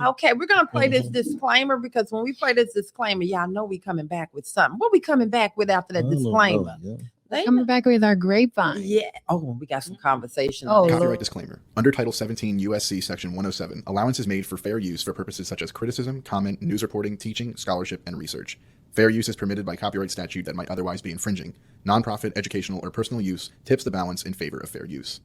Okay, we're gonna play this disclaimer because when we play this disclaimer, y'all know we coming back with something. What we coming back with after that disclaimer? They coming back with our grapevine. Yeah. Oh, we got some conversation. Copyright disclaimer. Under Title 17 USC Section 107, allowance is made for fair use for purposes such as criticism, comment, news reporting, teaching, scholarship, and research. Fair use is permitted by copyright statute that might otherwise be infringing. Nonprofit, educational, or personal use tips the balance in favor of fair use.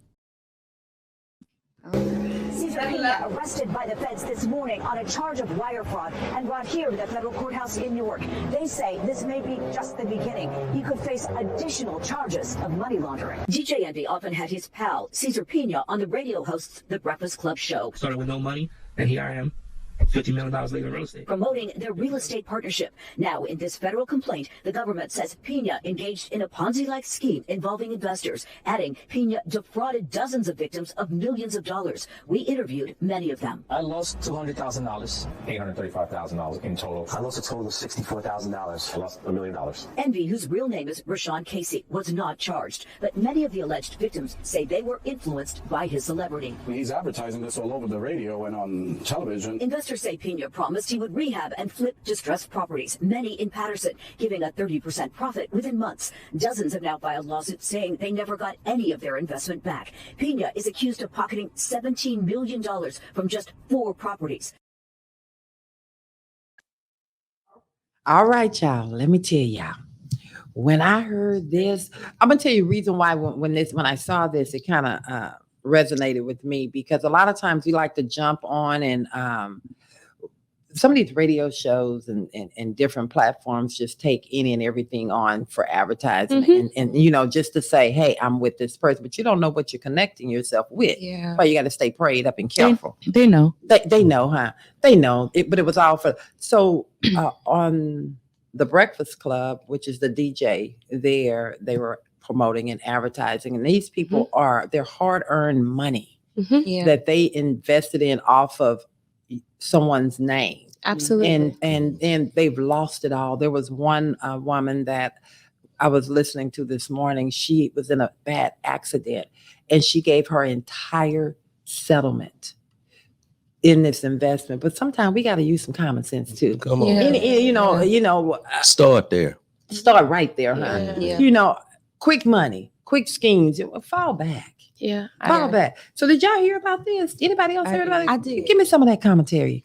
Cesar Pena arrested by the feds this morning on a charge of wire fraud and brought here to the federal courthouse in Newark. They say this may be just the beginning. He could face additional charges of money laundering. DJ Envy often had his pal, Cesar Pena, on the radio hosts The Breakfast Club show. Started with no money, and here I am. $50 million later in real estate. Promoting their real estate partnership. Now, in this federal complaint, the government says Pena engaged in a Ponzi-like scheme involving investors, adding Pena defrauded dozens of victims of millions of dollars. We interviewed many of them. I lost $200,000. $835,000 in total. I lost a total of $64,000. I lost $1 million. Envy, whose real name is Rashawn Casey, was not charged, but many of the alleged victims say they were influenced by his celebrity. He's advertising this all over the radio and on television. Investors say Pena promised he would rehab and flip distressed properties, many in Patterson, giving a 30% profit within months. Dozens have now filed lawsuits saying they never got any of their investment back. Pena is accused of pocketing $17 million from just 4 properties. All right, y'all. Let me tell y'all. When I heard this, I'm gonna tell you the reason why when I saw this, it kind of resonated with me because a lot of times we like to jump on and some of these radio shows and different platforms just take any and everything on for advertising and you know, just to say, hey, I'm with this person, but you don't know what you're connecting yourself with. Yeah. But you got to stay prayed up and careful. They know. They know, huh? They know it, but it was all for, so on the Breakfast Club, which is the DJ there, they were promoting and advertising, and these people are their hard-earned money that they invested in off of someone's name. Absolutely. And they've lost it all. There was one woman that I was listening to this morning. She was in a bad accident and she gave her entire settlement in this investment. But sometimes we got to use some common sense too. Come on. Start there. Start right there, huh? Yeah. You know, quick money, quick schemes. Fall back. Yeah. Fall back. So did y'all hear about this? Anybody else heard about it? I did. Give me some of that commentary.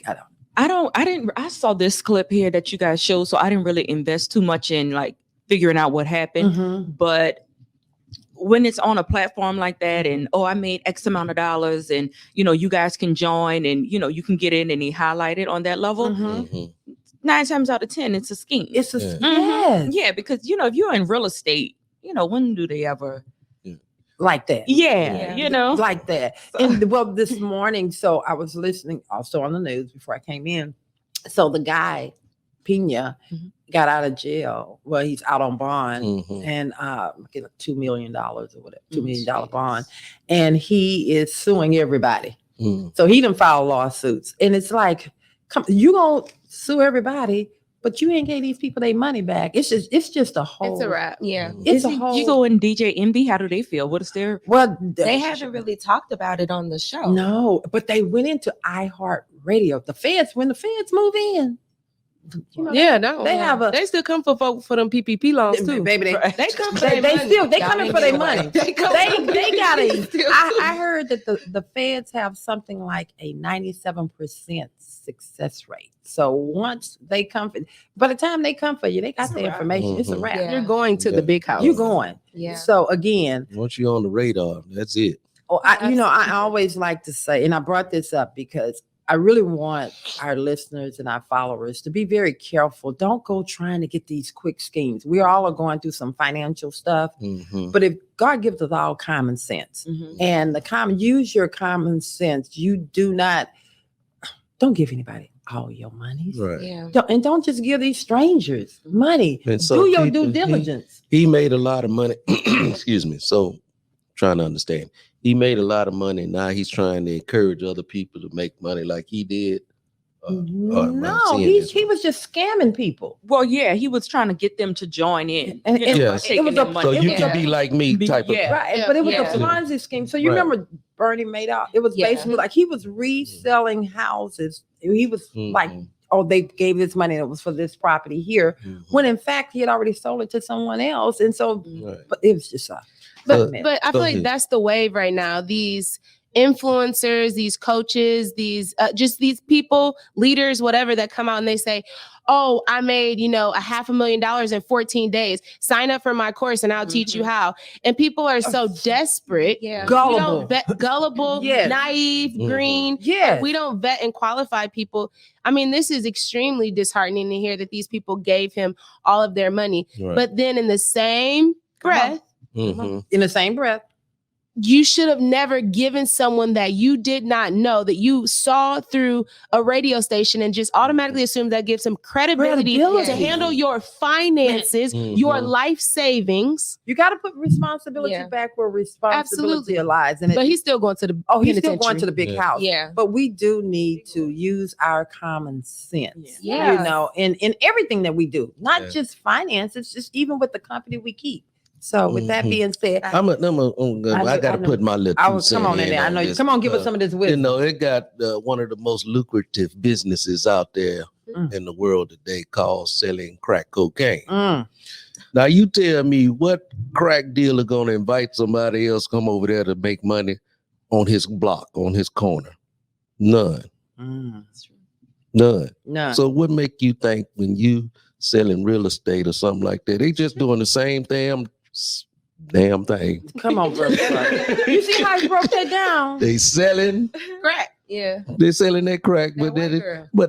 I saw this clip here that you guys showed, so I didn't really invest too much in like figuring out what happened. But when it's on a platform like that and, I made X amount of dollars and, you guys can join and, you can get in and he highlighted on that level. 9 times out of 10, it's a scheme. It's a scheme. Yeah, because, if you're in real estate, when do they ever... like that. Yeah, like that. So. And this morning, so I was listening also on the news before I came in. So the guy, Pena, got out of jail. Well, he's out on bond and get $2 million or whatever, $2 million bond. And he is suing everybody. So he done filed lawsuits. And it's like, you gonna sue everybody, but you ain't gave these people their money back. It's just a whole. It's a wrap. Yeah. It's a whole. You go in DJ Envy. How do they feel? What is their? Well, they haven't really talked about it on the show. No, but they went into iHeartRadio. The feds, when the feds move in. They still come for them PPP loans too, baby. They come. They coming for their money. They gotta. I heard that the feds have something like a 97% success rate. So once they come, by the time they come for you, they got the information. It's a wrap. Yeah. You're going to the big house. You're going. Yeah. So again, once you're on the radar, that's it. I always like to say, and I brought this up because I really want our listeners and our followers to be very careful. Don't go trying to get these quick schemes. We all are going through some financial stuff, but if God gives us all common sense and use your common sense, don't give anybody all your money. Right. Yeah. Don't just give these strangers money. And so do your due diligence. He made a lot of money. Excuse me. So trying to understand. He made a lot of money. Now he's trying to encourage other people to make money like he did. No, he was just scamming people. Well, yeah, he was trying to get them to join in. So you can be like me type of. Right, but it was a Ponzi scheme. So you remember Bernie Madoff? It was Yeah. basically like he was reselling houses. He was like, oh, they gave this money and it was for this property here, when in fact he had already sold it to someone else. And so, but it was just But I feel like that's the wave right now. These influencers, these coaches, these just these people, leaders, whatever, that come out and they say, oh, I made, $500,000 in 14 days. Sign up for my course and I'll teach you how. And people are so desperate. Yeah. Gullible. Gullible, Yes. naive, green. Yes. We don't vet and qualify people. I mean, this is extremely disheartening to hear that these people gave him all of their money. Right. But then in the same breath, in the same breath, you should have never given someone that you did not know, that you saw through a radio station, and just automatically assumed that gives him credibility to handle your finances, your life savings. You got to put responsibility back where responsibility lies. But he's still going to the he's still going to the big house. Yeah. But we do need to use our common sense. Yeah. In everything that we do, not just finances, just even with the company we keep. So with that being said, I got to put my little. Come on in there. I know you. Come on, give us some of this wisdom. It got one of the most lucrative businesses out there in the world today called selling crack cocaine. Now you tell me what crack dealer gonna invite somebody else come over there to make money on his block, on his corner? None. None. So what make you think when you selling real estate or something like that, they just doing the same damn thing? Come on, bro. You see how he broke that down? They selling crack. Yeah. They're selling that crack, but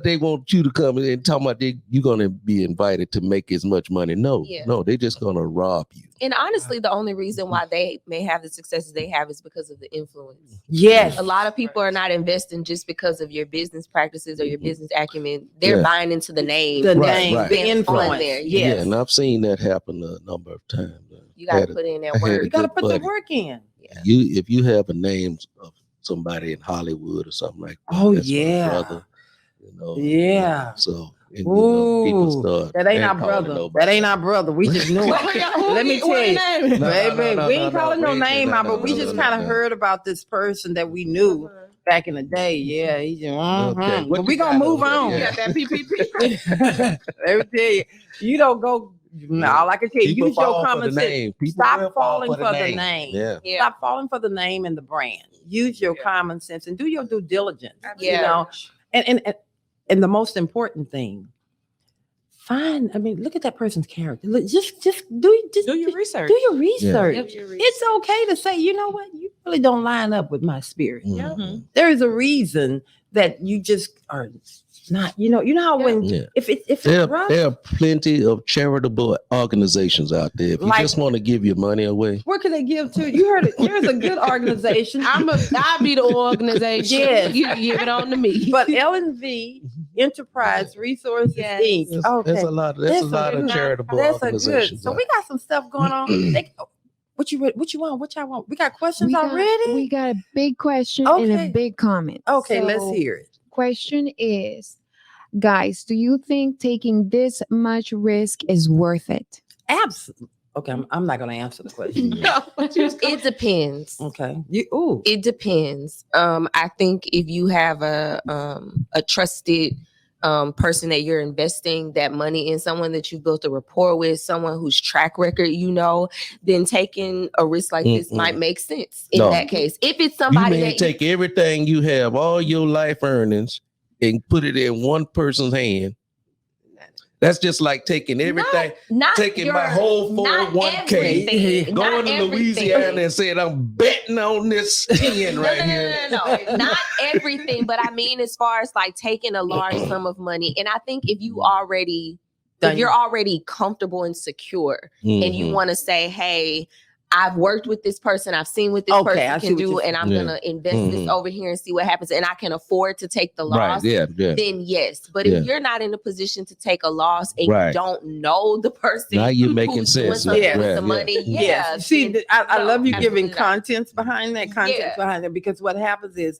they want you to come in and talk about you're gonna be invited to make as much money. No, they just gonna rob you. And honestly, the only reason why they may have the successes they have is because of the influence. Yes. A lot of people are not investing just because of your business practices or your business acumen. They're buying into the name. The influence. There. Yeah, and I've seen that happen a number of times. You got to put in that work. You got to put the work in. If you have a name of somebody in Hollywood or something like that. Oh, that's my brother, So people start. That ain't our brother. That ain't our brother. We just knew it. Let me tell you, baby, we ain't calling no name out, but we just kind of heard about this person that we knew back in the day. Yeah, he just. But we gonna move on. You got that PPP. Let me tell you, you don't go. No, all I can tell you, use your common sense. Stop falling for the name. Yeah. Stop falling for the name and the brand. Use your common sense and do your due diligence. Yeah. You know, and the most important thing, look at that person's character. Just do your research. Do your research. Yeah. It's okay to say, you know what, you really don't line up with my spirit. Mm-hmm. There is a reason that you just are not, you know how when if there are plenty of charitable organizations out there. If you just want to give your money away, where can they give to? You heard it. There's a good organization. I'll be the organization. Yes. You give it on to me. But L&V Enterprise Resources Inc. Okay. That's a lot of charitable organizations. So we got some stuff going on. What you want? What y'all want? We got questions already? We got a big question and a big comment. Okay, let's hear it. Question is, guys, do you think taking this much risk is worth it? Absolutely. Okay, I'm not going to answer the question. It depends. Okay. It depends. I think if you have a trusted person that you're investing that money in, someone that you built a rapport with, someone whose track record then taking a risk like this might make sense in that case. If it's somebody that take everything you have, all your life earnings, and put it in one person's hand. That's just like taking everything, taking my whole 401k, going to Louisiana and saying, I'm betting on this 10 right here. No, not everything. But I mean, as far as like taking a large sum of money. And I think if you're already comfortable and secure and you want to say, hey, I've worked with this person. I've seen what this person can do, and I'm going to invest this over here and see what happens. And I can afford to take the loss. Then yes. But if you're not in a position to take a loss and you don't know the person, now you're making sense. With the money. See, I love you giving contents behind that. Because what happens is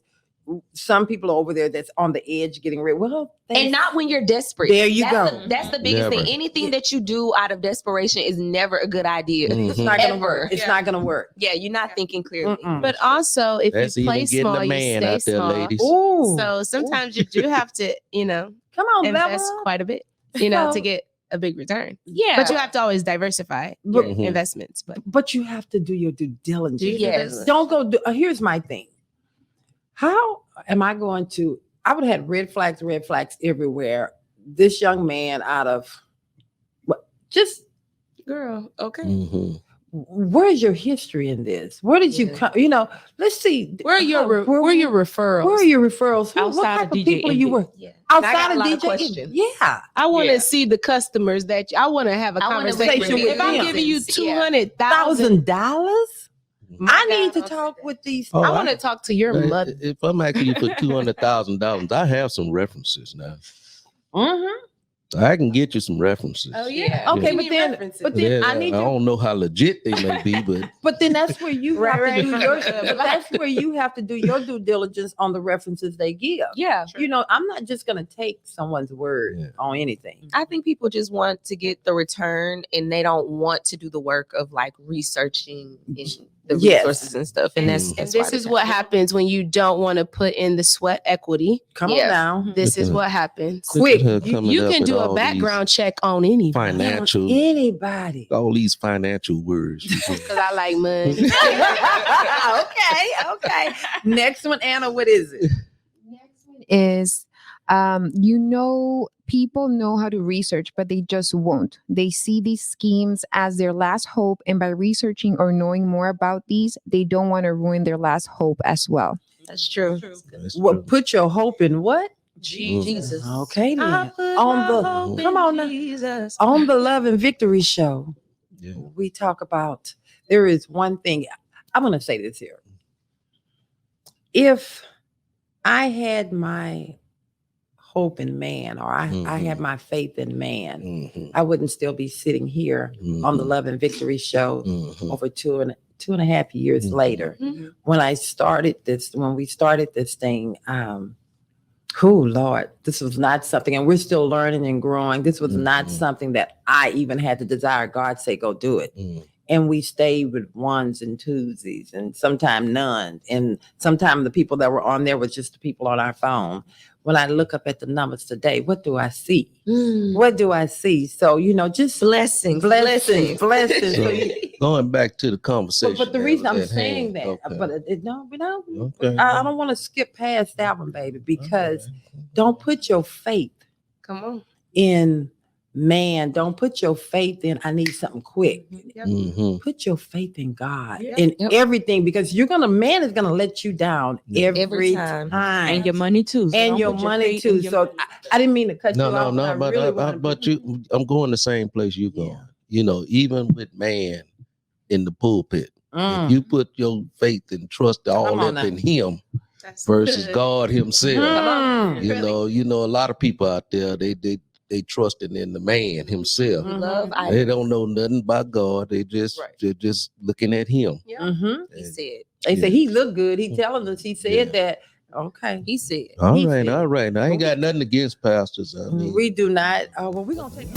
some people are over there that's on the edge getting ready. Well, and not when you're desperate. There you go. That's the biggest thing. Anything that you do out of desperation is never a good idea. It's not gonna work. It's not gonna work. Yeah, you're not thinking clearly. But also, if That's you play even getting small, a you man stay out there, small. ladies. Ooh. So sometimes you do have to, Come on, invest Bella. quite a bit, So- to get a big return. Yeah. But you have to always diversify your investments. But you have to do your due diligence. Yes. Don't go do. Here's my thing. How am I going to? I would have had red flags everywhere. This young man out of what? Just Girl, okay. where's your history in this? Where did you come? Let's see. Where are your referrals? Where are your referrals? What Outside type of of DJ people you Envy. were? Yeah. Outside I got of a lot of DJ Envy. questions. Yeah. I want to see the customers I want to have a I wanna conversation make with. If I'm them. giving you Yeah. $200,000, $1,000. I need to talk with these. I want to talk to your mother. If I'm asking you for $200,000, I have some references now. I can get you some references. Oh yeah. Okay, You but need then, references. but then I I need you. don't know how legit they may be, but But then that's where you have Right, to do right. your. But that's where you have to do your due diligence on the references they give. Yeah. I'm not just gonna take someone's word on anything. I think people just want to get the return and they don't want to do the work of like researching the Yes. resources and stuff. And that's And that's this why is what happens when you don't want to put in the sweat equity. Come Yeah. on now. This is at what happens. Quick. look at her coming You up can with do all a these background check on anybody. financial, Anybody. all these financial words. Because I like money. Okay. Next one, Anna. What is it? Is people know how to research, but they just won't. They see these schemes as their last hope, and by researching or knowing more about these, they don't want to ruin their last hope as well. That's true. That's What? true. Put your hope in what? Jesus. Okay then. I put On my the hope come in on now. Jesus. On the Love and Victory show, Yeah. we talk about there is one thing. I'm going to say this here. If I had my hope in man, or I had my faith in man, I wouldn't still be sitting here on the Love and Victory show over two and a half years later. When we started this thing, Lord, this was not something, and we're still learning and growing. This was not something that I even had the desire. God say, go do it. And we stayed with ones and twosies and sometimes none. And sometimes the people that were on there was just the people on our phone. When I look up at the numbers today, what do I see? What do I see? So, just Blessings. blessings. So, So going back to the conversation. but the reason I'm at saying hand. that, Okay. but Okay. I don't want to skip past that one, baby, because don't put your faith Come on. in man. Don't put your faith in, I need something quick. Put your faith in God in everything, because man is gonna let you down every time. And your money too. So And don't your put money faith too. in your So money. I didn't mean to cut you off. But I'm going the same place you going. Even with man in the pulpit, if you put your faith and trust all Come on up now. in him That's versus good. God Himself. Mm. A lot of people out there, they trusting in the man himself. Love. They don't know nothing about God. They're just looking at him. He said. They say he looked good. He telling us. He said that. Okay. He said. All He right, said- all right. I ain't got nothing against pastors. I mean, We do not. Well, we're gonna take.